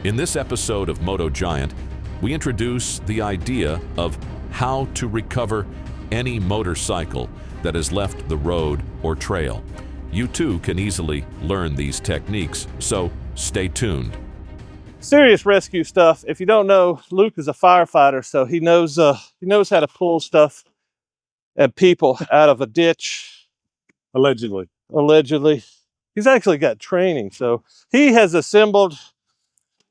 In this episode of Moto Giant, we introduce the idea of how to recover any motorcycle that has left the road or trail. You too can easily learn these techniques, so stay tuned. Serious rescue stuff. If you don't know, Luke is a firefighter, so he knows how to pull stuff and people out of a ditch. Allegedly. He's actually got training, so he has assembled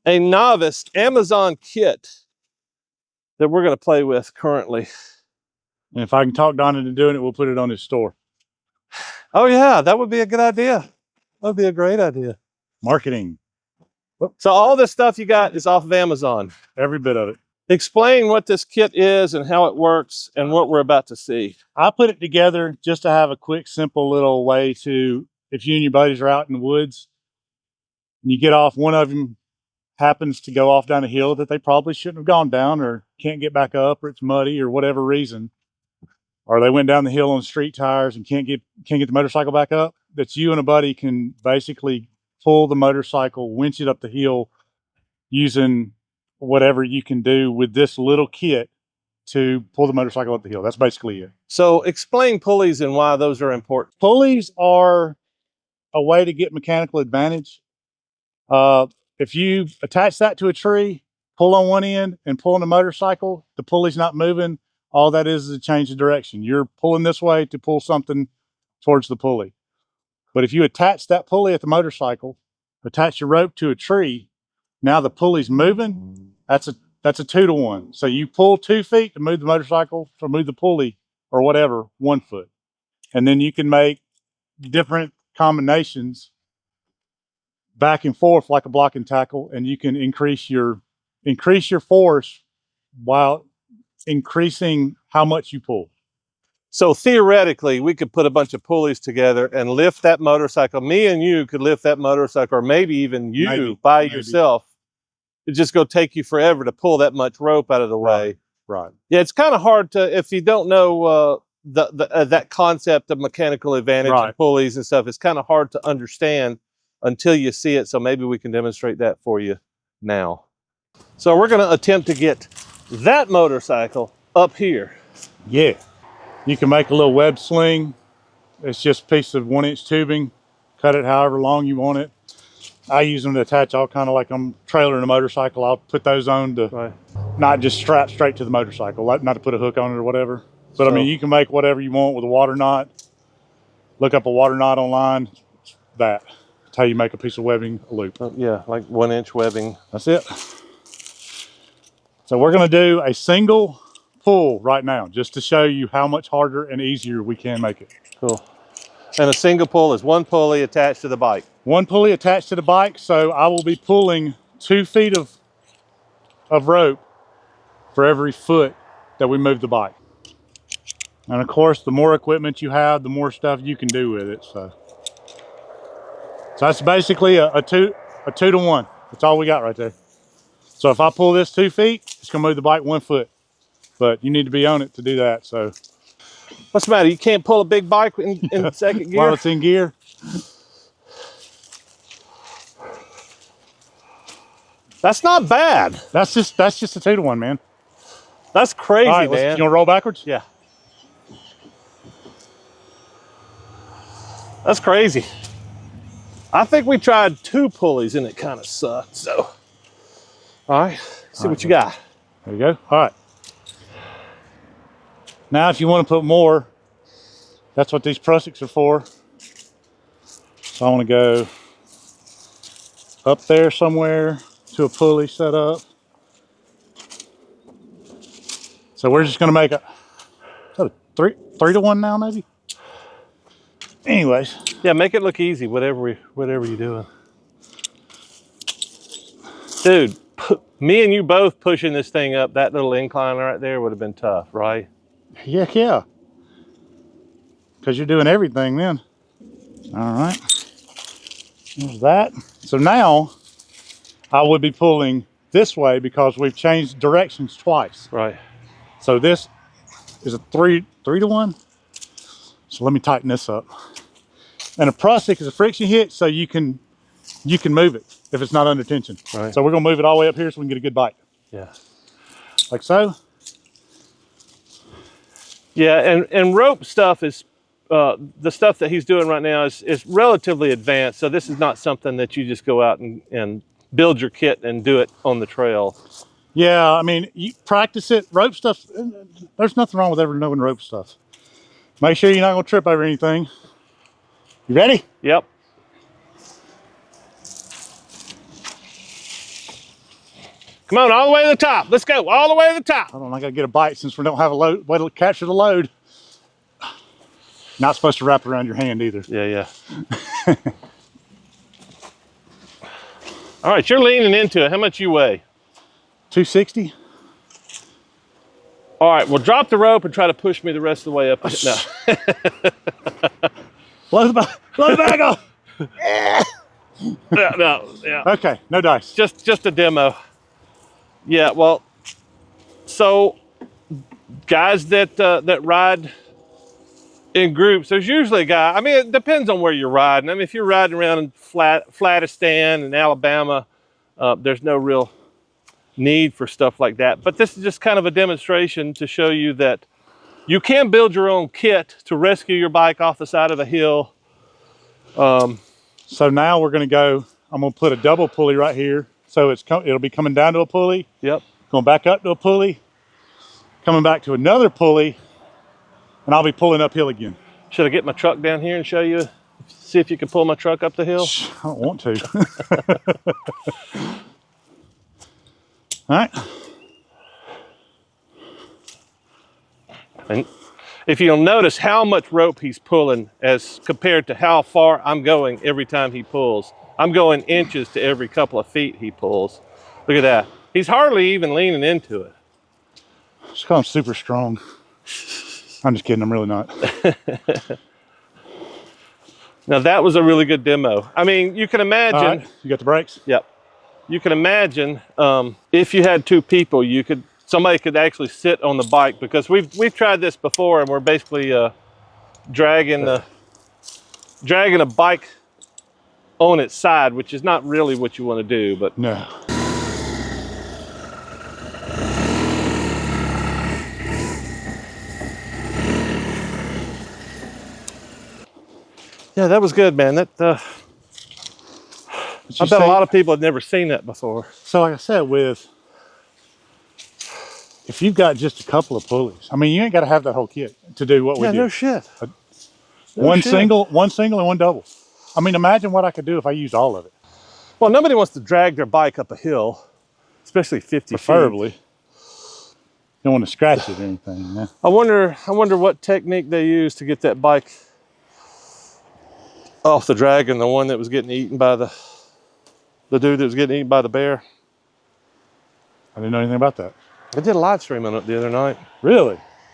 a novice Amazon kit that we're going to play with currently. And if I can talk Don into doing it, we'll put it on his store. Oh yeah, that would be a good idea. That would be a great idea. Marketing. So all this stuff you got is off of Amazon. Every bit of it. Explain what this kit is and how it works and what we're about to see. I put it together just to have a quick, simple little way to, if you and your buddies are out in the woods and you get off, one of them happens to go off down a hill that they probably shouldn't have gone down, or can't get back up, or it's muddy, or whatever reason, or they went down the hill on street tires and can't get the motorcycle back up, that you and a buddy can basically pull the motorcycle, winch it up the hill using whatever you can do with this little kit to pull the motorcycle up the hill. That's basically it. So explain pulleys and why those are important. Pulleys are a way to get mechanical advantage. If you attach that to a tree, pull on one end and pull on the motorcycle, the pulley's not moving. All that is a change of direction. You're pulling this way to pull something towards the pulley. But if you attach that pulley at the motorcycle, attach your rope to a tree, now the pulley's moving. That's a 2-to-1. So you pull 2 feet to move the motorcycle, or move the pulley, or whatever, 1 foot. And then you can make different combinations back and forth like a block and tackle, and you can increase your force while increasing how much you pull. So theoretically, we could put a bunch of pulleys together and lift that motorcycle. Me and you could lift that motorcycle, or maybe even you by yourself. It's just going to take you forever to pull that much rope out of the way. Right. Yeah, it's kind of hard to, if you don't know that concept of mechanical advantage and pulleys and stuff, it's kind of hard to understand until you see it. So maybe we can demonstrate that for you now. So we're going to attempt to get that motorcycle up here. Yeah. You can make a little web sling. It's just a piece of 1-inch tubing. Cut it however long you want it. I use them to attach all kind of, like I'm trailering a motorcycle. I'll put those on to not just strap straight to the motorcycle, not to put a hook on it or whatever. But so, I mean, you can make whatever you want with a water knot. Look up a water knot online. That's how you make a piece of webbing, a loop. Yeah, like 1-inch webbing. That's it. So we're going to do a single pull right now, just to show you how much harder and easier we can make it. Cool. And a single pull is 1 pulley attached to the bike. 1 pulley attached to the bike. So I will be pulling 2 feet of rope for every foot that we move the bike. And of course, the more equipment you have, the more stuff you can do with it. So that's basically a 2-to-1. That's all we got right there. So if I pull this 2 feet, it's gonna move the bike 1 foot. But you need to be on it to do that. So what's the matter? You can't pull a big bike in second gear? While it's in gear. That's not bad. That's just a 2-to-1, man. That's crazy, all right, man. You wanna roll backwards? Yeah. That's crazy. I think we tried 2 pulleys and it kind of sucked. So, all right, see what you got. There you go. All right. Now, if you want to put more, that's what these prusiks are for. So I want to go up there somewhere to a pulley set up. So we're just going to make a 3-to-1 now, maybe. Anyways. Yeah, make it look easy, whatever you're doing. Dude, me and you both pushing this thing up that little incline right there would have been tough, right? Yeah. Because you're doing everything then. All right. There's that. So now I would be pulling this way because we've changed directions twice. Right. So this is a 3-to-1. So let me tighten this up. And a prusik is a friction hitch, so you can you can move it if it's not under tension. Right. So we're gonna move it all the way up here so we can get a good bite. Yeah. Like so. Yeah, and rope stuff is, the stuff that he's doing right now is relatively advanced. So this is not something that you just go out and build your kit and do it on the trail. Yeah, I mean, you practice it. Rope stuff, there's nothing wrong with ever knowing rope stuff. Make sure you're not gonna trip over anything. You ready? Yep. Come on, all the way to the top. Let's go, all the way to the top. Hold on, I gotta get a bite since we don't have a load, way to capture the load. Not supposed to wrap around your hand either. Yeah. All right, you're leaning into it. How much you weigh? 260. All right, well, drop the rope and try to push me the rest of the way up. No. Load the bag off. Yeah. Okay, no dice. Just a demo. Yeah, well, so guys that ride in groups, there's usually a guy. I mean, it depends on where you're riding. I mean, if you're riding around in Flatistan in Alabama, there's no real need for stuff like that. But this is just kind of a demonstration to show you that you can build your own kit to rescue your bike off the side of a hill. So now we're going to go. I'm going to put a double pulley right here. So it'll be coming down to a pulley. Yep. Going back up to a pulley. Coming back to another pulley. And I'll be pulling uphill again. Should I get my truck down here and show you? See if you can pull my truck up the hill? I don't want to. All right. And if you'll notice how much rope he's pulling as compared to how far I'm going every time he pulls. I'm going inches to every couple of feet he pulls. Look at that. He's hardly even leaning into it. Just call him super strong. I'm just kidding, I'm really not. Now that was a really good demo. I mean, you can imagine. All right. You got the brakes? Yep. You can imagine if you had two people, somebody could actually sit on the bike, because we've tried this before, and we're basically dragging a bike on its side, which is not really what you want to do, but no. Yeah, that was good, man. That I bet a lot of people have never seen that before. So like I said, if you've got just a couple of pulleys, I mean, you ain't got to have that whole kit to do what we do. Yeah, no shit. One single and one double. I mean, imagine what I could do if I used all of it. Well, nobody wants to drag their bike up a hill, especially 50 Preferably. feet. Don't want to scratch it or anything. Yeah. I wonder what technique they use to get that bike off the dragon, the one that was getting eaten by the dude that was getting eaten by the bear. I didn't know anything about that. I did a live stream on it the other night. Really?